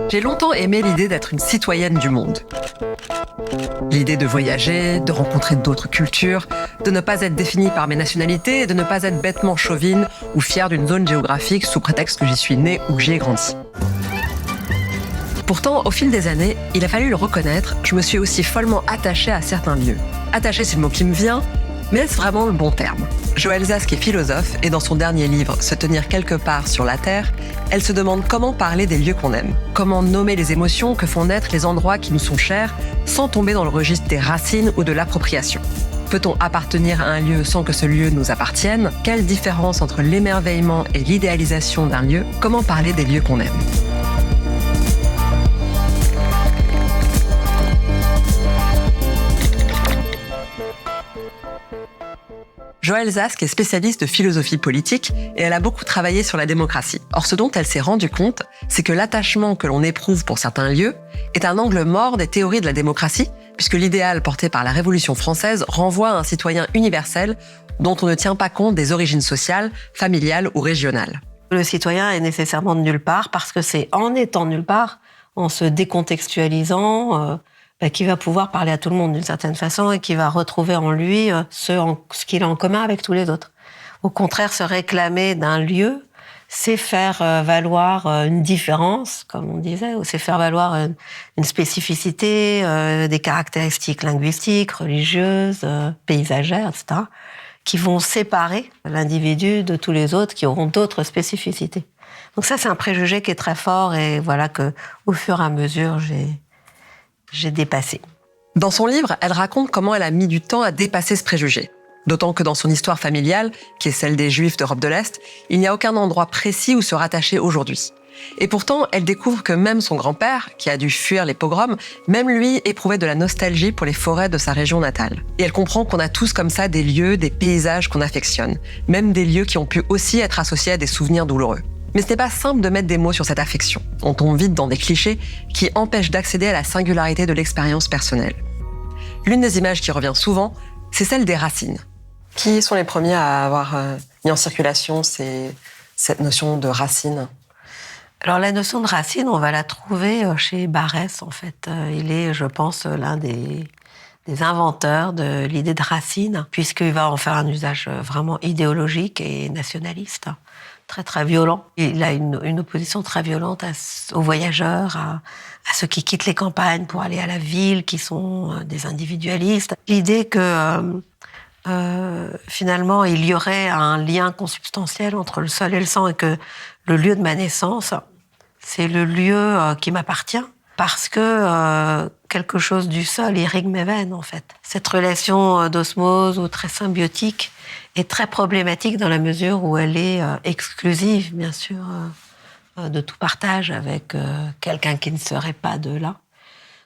J'ai longtemps aimé l'idée d'être une citoyenne du monde. L'idée de voyager, de rencontrer d'autres cultures, de ne pas être définie par mes nationalités et de ne pas être bêtement chauvine ou fière d'une zone géographique sous prétexte que j'y suis née ou que j'y ai grandi. Pourtant, au fil des années, il a fallu le reconnaître, je me suis aussi follement attachée à certains lieux. Attachée, c'est le mot qui me vient, mais est-ce vraiment le bon terme ? Joëlle Zask est philosophe et dans son dernier livre, Se tenir quelque part sur la Terre, elle se demande comment parler des lieux qu'on aime, comment nommer les émotions que font naître les endroits qui nous sont chers sans tomber dans le registre des racines ou de l'appropriation. Peut-on appartenir à un lieu sans que ce lieu nous appartienne ? Quelle différence entre l'émerveillement et l'idéalisation d'un lieu ? Comment parler des lieux qu'on aime ? Joëlle Zask est spécialiste de philosophie politique et elle a beaucoup travaillé sur la démocratie. Or, ce dont elle s'est rendue compte, c'est que l'attachement que l'on éprouve pour certains lieux est un angle mort des théories de la démocratie, puisque l'idéal porté par la Révolution française renvoie à un citoyen universel dont on ne tient pas compte des origines sociales, familiales ou régionales. Le citoyen est nécessairement de nulle part parce que c'est en étant nulle part, en se décontextualisant, qui va pouvoir parler à tout le monde d'une certaine façon et qui va retrouver en lui ce qu'il a en commun avec tous les autres. Au contraire, se réclamer d'un lieu, c'est faire valoir une différence, comme on disait, ou c'est faire valoir une spécificité, des caractéristiques linguistiques, religieuses, paysagères, etc., qui vont séparer l'individu de tous les autres qui auront d'autres spécificités. Donc ça, c'est un préjugé qui est très fort et voilà que, au fur et à mesure, j'ai dépassé. Dans son livre, elle raconte comment elle a mis du temps à dépasser ce préjugé. D'autant que dans son histoire familiale, qui est celle des Juifs d'Europe de l'Est, il n'y a aucun endroit précis où se rattacher aujourd'hui. Et pourtant, elle découvre que même son grand-père, qui a dû fuir les pogroms, même lui éprouvait de la nostalgie pour les forêts de sa région natale. Et elle comprend qu'on a tous comme ça des lieux, des paysages qu'on affectionne, même des lieux qui ont pu aussi être associés à des souvenirs douloureux. Mais ce n'est pas simple de mettre des mots sur cette affection. On tombe vite dans des clichés qui empêchent d'accéder à la singularité de l'expérience personnelle. L'une des images qui revient souvent, c'est celle des racines. Qui sont les premiers à avoir mis en circulation cette notion de racine ? Alors la notion de racine, on va la trouver chez Barès, en fait. Il est, je pense, l'un des inventeurs de l'idée de racine, puisqu'il va en faire un usage vraiment idéologique et nationaliste. Très, très violent. Il a une opposition très violente aux voyageurs, à ceux qui quittent les campagnes pour aller à la ville, qui sont des individualistes. L'idée que, finalement, il y aurait un lien consubstantiel entre le sol et le sang et que le lieu de ma naissance, c'est le lieu qui m'appartient parce que quelque chose du sol irrigue mes veines, en fait. Cette relation d'osmose ou très symbiotique est très problématique dans la mesure où elle est exclusive, bien sûr, de tout partage avec quelqu'un qui ne serait pas de là.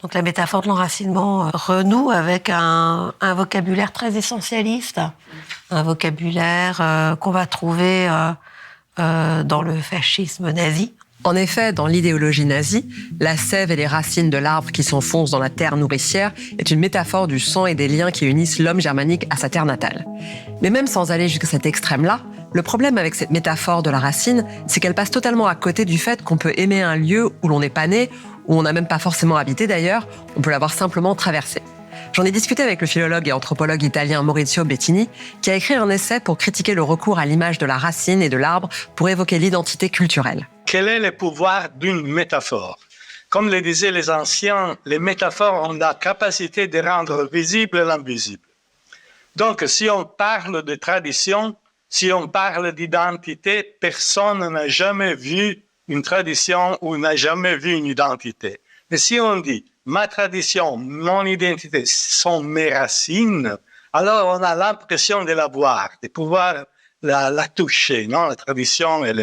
Donc la métaphore de l'enracinement renoue avec un vocabulaire très essentialiste, un vocabulaire qu'on va trouver dans le fascisme nazi. En effet, dans l'idéologie nazie, la sève et les racines de l'arbre qui s'enfonce dans la terre nourricière est une métaphore du sang et des liens qui unissent l'homme germanique à sa terre natale. Mais même sans aller jusqu'à cet extrême-là, le problème avec cette métaphore de la racine, c'est qu'elle passe totalement à côté du fait qu'on peut aimer un lieu où l'on n'est pas né, où on n'a même pas forcément habité d'ailleurs, on peut l'avoir simplement traversé. J'en ai discuté avec le philologue et anthropologue italien Maurizio Bettini, qui a écrit un essai pour critiquer le recours à l'image de la racine et de l'arbre pour évoquer l'identité culturelle. Quel est le pouvoir d'une métaphore ? Comme le disaient les anciens, les métaphores ont la capacité de rendre visible l'invisible. Donc, si on parle de tradition, si on parle d'identité, personne n'a jamais vu une tradition ou n'a jamais vu une identité. Mais si on dit ma tradition, mon identité sont mes racines, alors on a l'impression de la voir, de pouvoir la toucher, non, la tradition et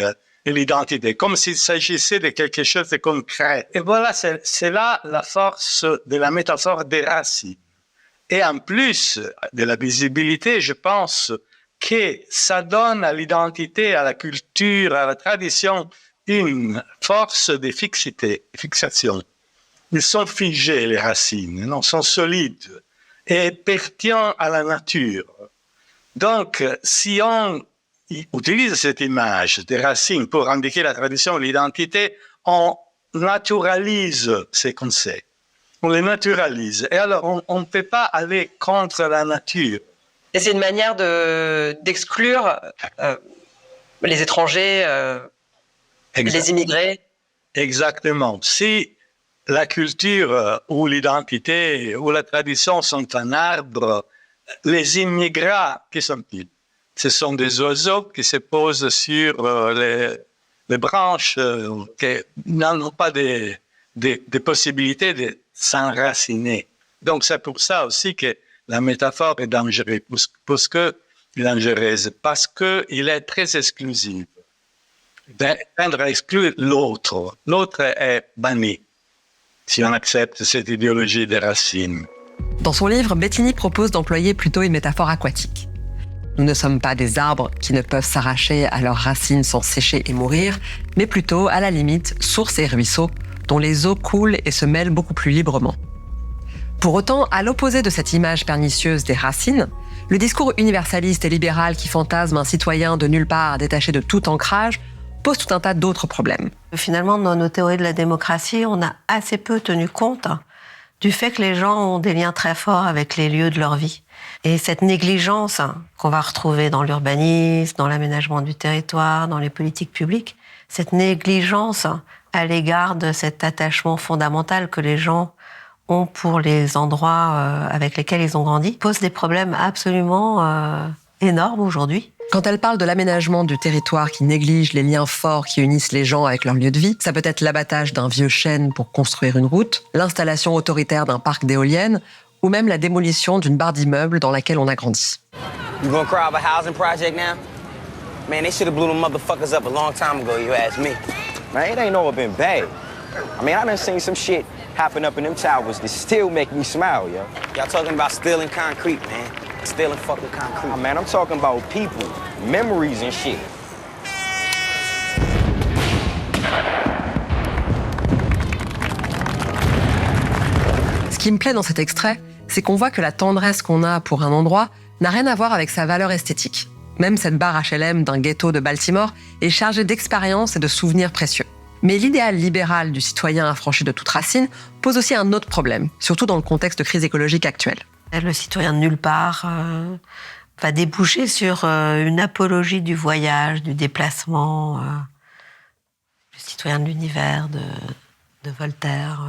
l'identité, comme s'il s'agissait de quelque chose de concret. Et voilà, c'est là la force de la métaphore des racines. Et en plus de la visibilité, je pense que ça donne à l'identité, à la culture, à la tradition, une force de fixation. Ils sont figés, les racines, non, sont solides et pertinents à la nature. Donc, si on utilise cette image des racines pour indiquer la tradition et l'identité, on naturalise ces concepts. On les naturalise. Et alors, on ne peut pas aller contre la nature. Et c'est une manière d'exclure les étrangers, les immigrés. Exactement. Si la culture ou l'identité ou la tradition sont un arbre, les immigrants, qui sont-ils? Ce sont des oiseaux qui se posent sur les branches, qui n'ont pas des possibilités de s'enraciner. Donc, c'est pour ça aussi que la métaphore est dangereuse, parce qu'il est très exclusif. Tendre à exclure l'autre. L'autre est banni, si on accepte cette idéologie des racines. Dans son livre, Bettini propose d'employer plutôt une métaphore aquatique. Nous ne sommes pas des arbres qui ne peuvent s'arracher à leurs racines sans sécher et mourir, mais plutôt, à la limite, sources et ruisseaux, dont les eaux coulent et se mêlent beaucoup plus librement. Pour autant, à l'opposé de cette image pernicieuse des racines, le discours universaliste et libéral qui fantasme un citoyen de nulle part détaché de tout ancrage pose tout un tas d'autres problèmes. Finalement, dans nos théories de la démocratie, on a assez peu tenu compte du fait que les gens ont des liens très forts avec les lieux de leur vie. Et cette négligence qu'on va retrouver dans l'urbanisme, dans l'aménagement du territoire, dans les politiques publiques, cette négligence à l'égard de cet attachement fondamental que les gens ont pour les endroits avec lesquels ils ont grandi, pose des problèmes absolument énormes aujourd'hui. Quand elle parle de l'aménagement du territoire qui néglige les liens forts qui unissent les gens avec leur lieu de vie, ça peut être l'abattage d'un vieux chêne pour construire une route, l'installation autoritaire d'un parc d'éoliennes, ou même la démolition d'une barre d'immeuble dans laquelle on a grandi. You gonna cry about a housing project now? Man, they should have blew them motherfuckers up a long time ago, you ask me. Man, it ain't never been bad. I mean, I done seen some shit happen up in them towers that still make me smile, yo. Y'all talking about stealing concrete, man. Stealing fucking concrete. Oh, man, I'm talking about people, memories and shit. Ce qui me plaît dans cet extrait, c'est qu'on voit que la tendresse qu'on a pour un endroit n'a rien à voir avec sa valeur esthétique. Même cette barre HLM d'un ghetto de Baltimore est chargée d'expériences et de souvenirs précieux. Mais l'idéal libéral du citoyen affranchi de toute racine pose aussi un autre problème, surtout dans le contexte de crise écologique actuelle. Le citoyen de nulle part va déboucher sur une apologie du voyage, du déplacement, le citoyen de l'univers de Voltaire.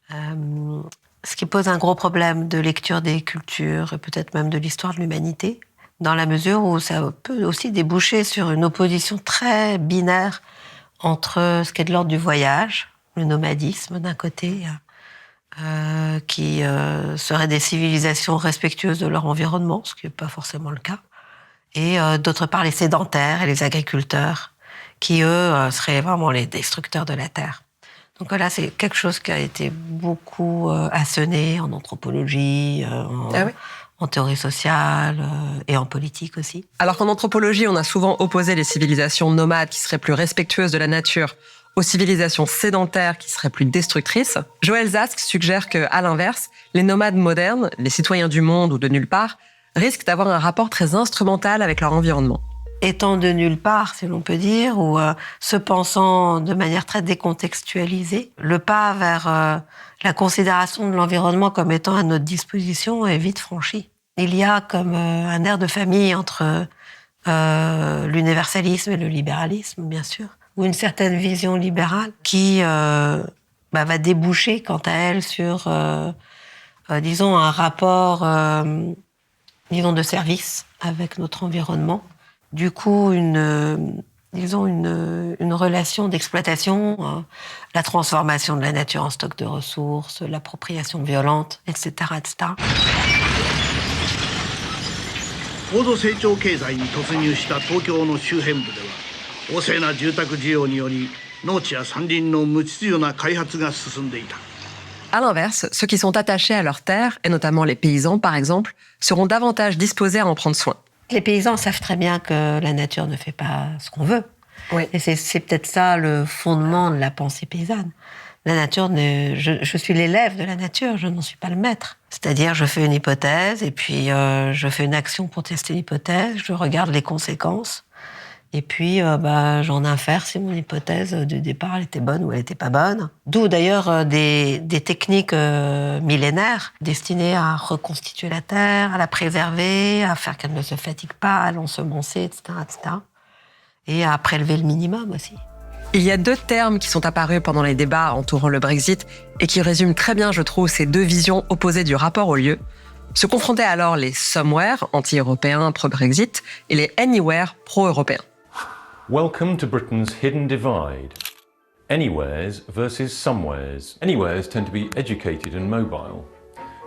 Ce qui pose un gros problème de lecture des cultures et peut-être même de l'histoire de l'humanité, dans la mesure où ça peut aussi déboucher sur une opposition très binaire entre ce qui est de l'ordre du voyage, le nomadisme d'un côté, qui seraient des civilisations respectueuses de leur environnement, ce qui n'est pas forcément le cas, et d'autre part les sédentaires et les agriculteurs, qui eux seraient vraiment les destructeurs de la terre. Donc voilà, c'est quelque chose qui a été beaucoup asséné en anthropologie, en théorie sociale et en politique aussi. Alors qu'en anthropologie, on a souvent opposé les civilisations nomades qui seraient plus respectueuses de la nature aux civilisations sédentaires qui seraient plus destructrices, Joël Zask suggère qu'à l'inverse, les nomades modernes, les citoyens du monde ou de nulle part, risquent d'avoir un rapport très instrumental avec leur environnement. Étant de nulle part, si l'on peut dire, ou se pensant de manière très décontextualisée, le pas vers la considération de l'environnement comme étant à notre disposition est vite franchi. Il y a comme un air de famille entre l'universalisme et le libéralisme, bien sûr, ou une certaine vision libérale qui va déboucher, quant à elle, sur, disons, un rapport, disons, de service avec notre environnement. Du coup, une relation d'exploitation, la transformation de la nature en stock de ressources, l'appropriation violente, etc., etc. 高度成長経済に突入した東京の周辺部では旺盛な住宅需要により農地や山林の無秩序な開発が進んでいた。 À l'inverse, ceux qui sont attachés à leurs terres, et notamment les paysans par exemple, seront davantage disposés à en prendre soin. Les paysans savent très bien que la nature ne fait pas ce qu'on veut. Oui. Et c'est peut-être ça le fondement de la pensée paysanne. La nature, je suis l'élève de la nature, je n'en suis pas le maître. C'est-à-dire, je fais une hypothèse, et puis je fais une action pour tester l'hypothèse, je regarde les conséquences, et puis j'en infère si mon hypothèse du départ elle était bonne ou elle n'était pas bonne. D'où d'ailleurs des techniques millénaires destinées à reconstituer la Terre, à la préserver, à faire qu'elle ne se fatigue pas, à l'ensemencer, etc., etc. Et à prélever le minimum aussi. Il y a 2 termes qui sont apparus pendant les débats entourant le Brexit et qui résument très bien, je trouve, ces 2 visions opposées du rapport au lieu. Se confrontaient alors les somewhere, anti-européens, pro-Brexit, et les anywhere, pro-européens. Welcome to Britain's hidden divide. Anywheres versus somewheres. Anywheres tend to be educated and mobile.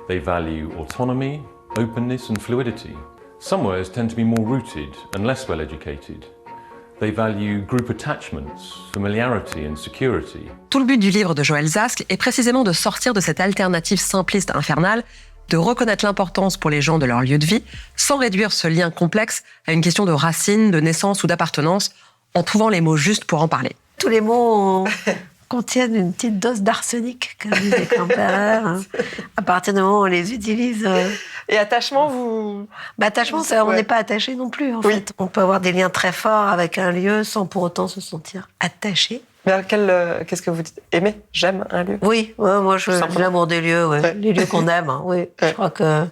They value autonomy, openness and fluidity. Somewheres tend to be more rooted and less well educated. They value group attachments, familiarity and security. Tout le but du livre de Joël Zask est précisément de sortir de cette alternative simpliste infernale, de reconnaître l'importance pour les gens de leur lieu de vie, sans réduire ce lien complexe à une question de racine, de naissance ou d'appartenance, en trouvant les mots justes pour en parler. Tous les mots contiennent une petite dose d'arsenic, comme disent les grands-pères. Hein. À partir du moment où on les utilise... Et attachement, vous... attachement, on n'est pas attaché non plus, en fait. On peut avoir des liens très forts avec un lieu sans pour autant se sentir attaché. Mais qu'est-ce que vous dites? Aimer? J'aime un lieu? Oui, moi, j'ai l'amour des lieux, ouais. Les lieux qu'on aime, hein, oui. Ouais. Je crois que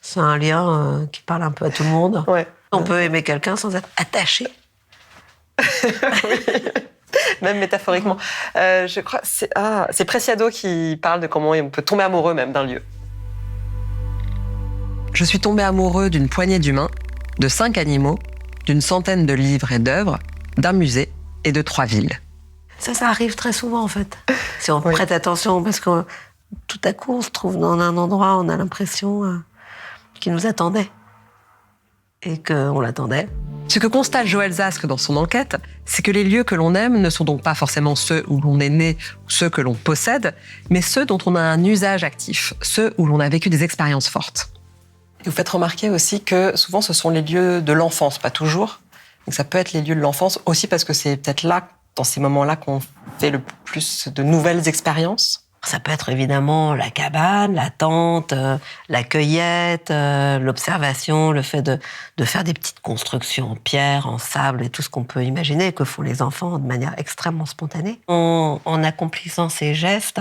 c'est un lien qui parle un peu à tout le monde. Ouais. On peut aimer quelqu'un sans être attaché. Oui. Même métaphoriquement. Je crois que c'est Preciado qui parle de comment on peut tomber amoureux même d'un lieu. Je suis tombé amoureux d'une poignée d'humains, de 5 animaux, d'une centaine de livres et d'œuvres, d'un musée et de 3 villes. Ça arrive très souvent, en fait. Si on prête attention, parce que tout à coup, on se trouve dans un endroit où on a l'impression qu'il nous attendait. Et qu'on l'attendait. Ce que constate Joël Zask dans son enquête, c'est que les lieux que l'on aime ne sont donc pas forcément ceux où l'on est né ou ceux que l'on possède, mais ceux dont on a un usage actif, ceux où l'on a vécu des expériences fortes. Et vous faites remarquer aussi que souvent ce sont les lieux de l'enfance, pas toujours. Donc ça peut être les lieux de l'enfance aussi parce que c'est peut-être là, dans ces moments-là, qu'on fait le plus de nouvelles expériences. Ça peut être évidemment la cabane, la tente, la cueillette, l'observation, le fait de faire des petites constructions en pierre, en sable et tout ce qu'on peut imaginer que font les enfants de manière extrêmement spontanée. En accomplissant ces gestes,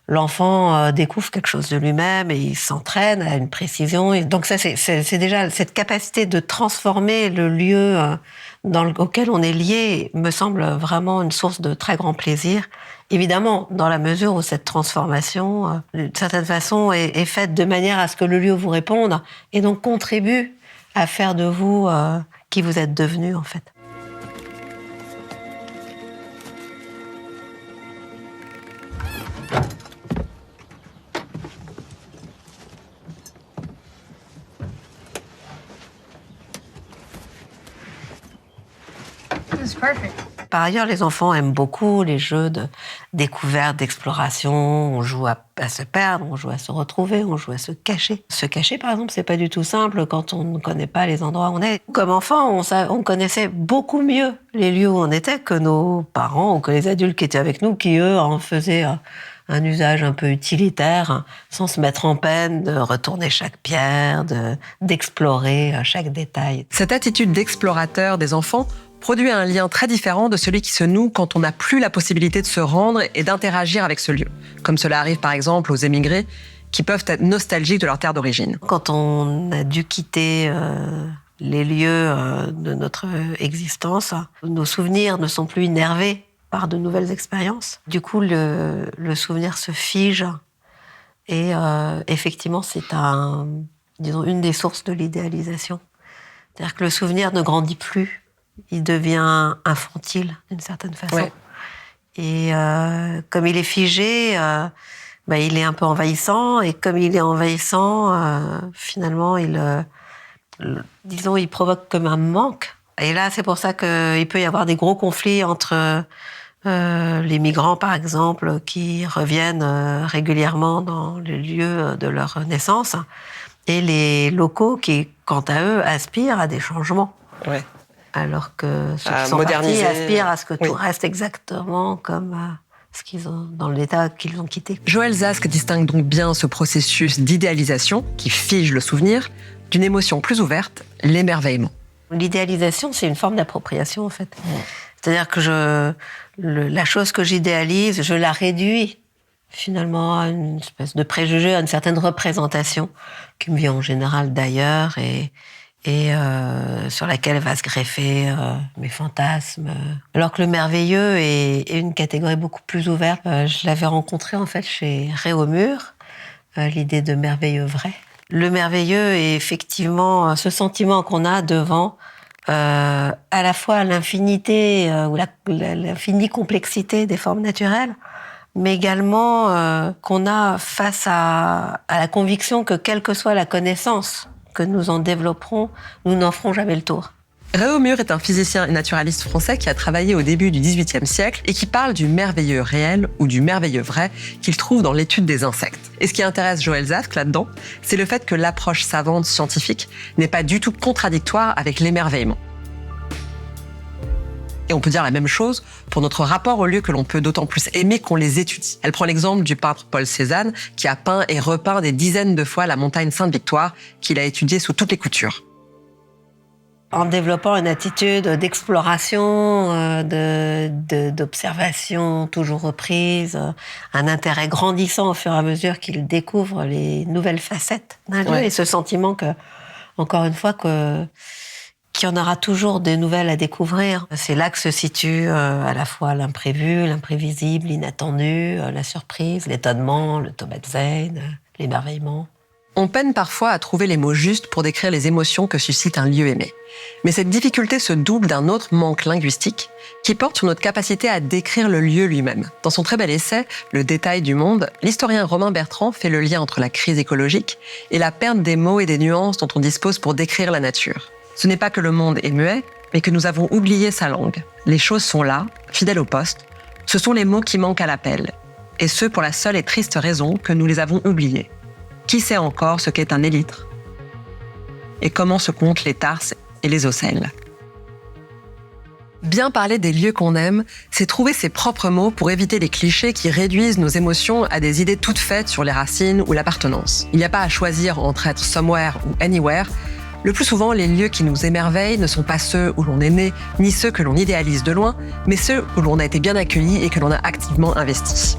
l'enfant découvre quelque chose de lui-même et il s'entraîne à une précision. Et donc ça, c'est déjà cette capacité de transformer le lieu auquel on est lié me semble vraiment une source de très grand plaisir. Évidemment, dans la mesure où cette transformation, d'une certaine façon, est faite de manière à ce que le lieu vous réponde et donc contribue à faire de vous qui vous êtes devenu, en fait. Par ailleurs, les enfants aiment beaucoup les jeux de découverte, d'exploration. On joue à se perdre, on joue à se retrouver, on joue à se cacher. Se cacher, par exemple, c'est pas du tout simple quand on ne connaît pas les endroits où on est. Comme enfant, on connaissait beaucoup mieux les lieux où on était que nos parents ou que les adultes qui étaient avec nous, qui, eux, en faisaient un usage un peu utilitaire, sans se mettre en peine de retourner chaque pierre, d'explorer chaque détail. Cette attitude d'explorateur des enfants produit un lien très différent de celui qui se noue quand on n'a plus la possibilité de se rendre et d'interagir avec ce lieu. Comme cela arrive par exemple aux émigrés qui peuvent être nostalgiques de leur terre d'origine. Quand on a dû quitter les lieux de notre existence, nos souvenirs ne sont plus innervés par de nouvelles expériences. Du coup, le souvenir se fige et effectivement, c'est une des sources de l'idéalisation. C'est-à-dire que le souvenir ne grandit plus. Il devient infantile, d'une certaine façon. Ouais. Et comme il est figé, il est un peu envahissant. Et comme il est envahissant, finalement, il provoque comme un manque. Et là, c'est pour ça qu'il peut y avoir des gros conflits entre les migrants, par exemple, qui reviennent régulièrement dans le lieu de leur naissance, et les locaux qui, quant à eux, aspirent à des changements. Ouais. Alors que ceux qui sont partis aspirent à ce que tout reste exactement comme dans l'état qu'ils ont quitté. Joël Zask distingue donc bien ce processus d'idéalisation, qui fige le souvenir, d'une émotion plus ouverte, l'émerveillement. L'idéalisation, c'est une forme d'appropriation, en fait. C'est-à-dire que la chose que j'idéalise, je la réduis finalement à une espèce de préjugé, à une certaine représentation qui me vient en général d'ailleurs et sur laquelle va se greffer mes fantasmes. Alors que le merveilleux est une catégorie beaucoup plus ouverte. Je l'avais rencontré en fait chez Réaumur, l'idée de merveilleux vrai. Le merveilleux est effectivement ce sentiment qu'on a devant à la fois l'infinité ou l'infinie complexité des formes naturelles, mais également qu'on a face à la conviction que quelle que soit la connaissance que nous en développerons, nous n'en ferons jamais le tour. Réaumur est un physicien et naturaliste français qui a travaillé au début du XVIIIe siècle et qui parle du merveilleux réel ou du merveilleux vrai qu'il trouve dans l'étude des insectes. Et ce qui intéresse Joël Zask là-dedans, c'est le fait que l'approche savante scientifique n'est pas du tout contradictoire avec l'émerveillement. Et on peut dire la même chose pour notre rapport aux lieux que l'on peut d'autant plus aimer qu'on les étudie. Elle prend l'exemple du peintre Paul Cézanne, qui a peint et repeint des dizaines de fois la montagne Sainte-Victoire, qu'il a étudiée sous toutes les coutures. En développant une attitude d'exploration, d'observation toujours reprise, un intérêt grandissant au fur et à mesure qu'il découvre les nouvelles facettes d'un lieu, et ce sentiment que, encore une fois, qu'il y en aura toujours des nouvelles à découvrir. C'est là que se situe à la fois l'imprévu, l'imprévisible, l'inattendu, la surprise, l'étonnement, le Tobatzen, l'émerveillement. On peine parfois à trouver les mots justes pour décrire les émotions que suscite un lieu aimé. Mais cette difficulté se double d'un autre manque linguistique qui porte sur notre capacité à décrire le lieu lui-même. Dans son très bel essai « Le détail du monde », l'historien Romain Bertrand fait le lien entre la crise écologique et la perte des mots et des nuances dont on dispose pour décrire la nature. Ce n'est pas que le monde est muet, mais que nous avons oublié sa langue. Les choses sont là, fidèles au poste. Ce sont les mots qui manquent à l'appel. Et ce, pour la seule et triste raison que nous les avons oubliés. Qui sait encore ce qu'est un élytre? Et comment se comptent les tarses et les ocelles? Bien parler des lieux qu'on aime, c'est trouver ses propres mots pour éviter les clichés qui réduisent nos émotions à des idées toutes faites sur les racines ou l'appartenance. Il n'y a pas à choisir entre être somewhere ou anywhere. Le plus souvent, les lieux qui nous émerveillent ne sont pas ceux où l'on est né, ni ceux que l'on idéalise de loin, mais ceux où l'on a été bien accueilli et que l'on a activement investi.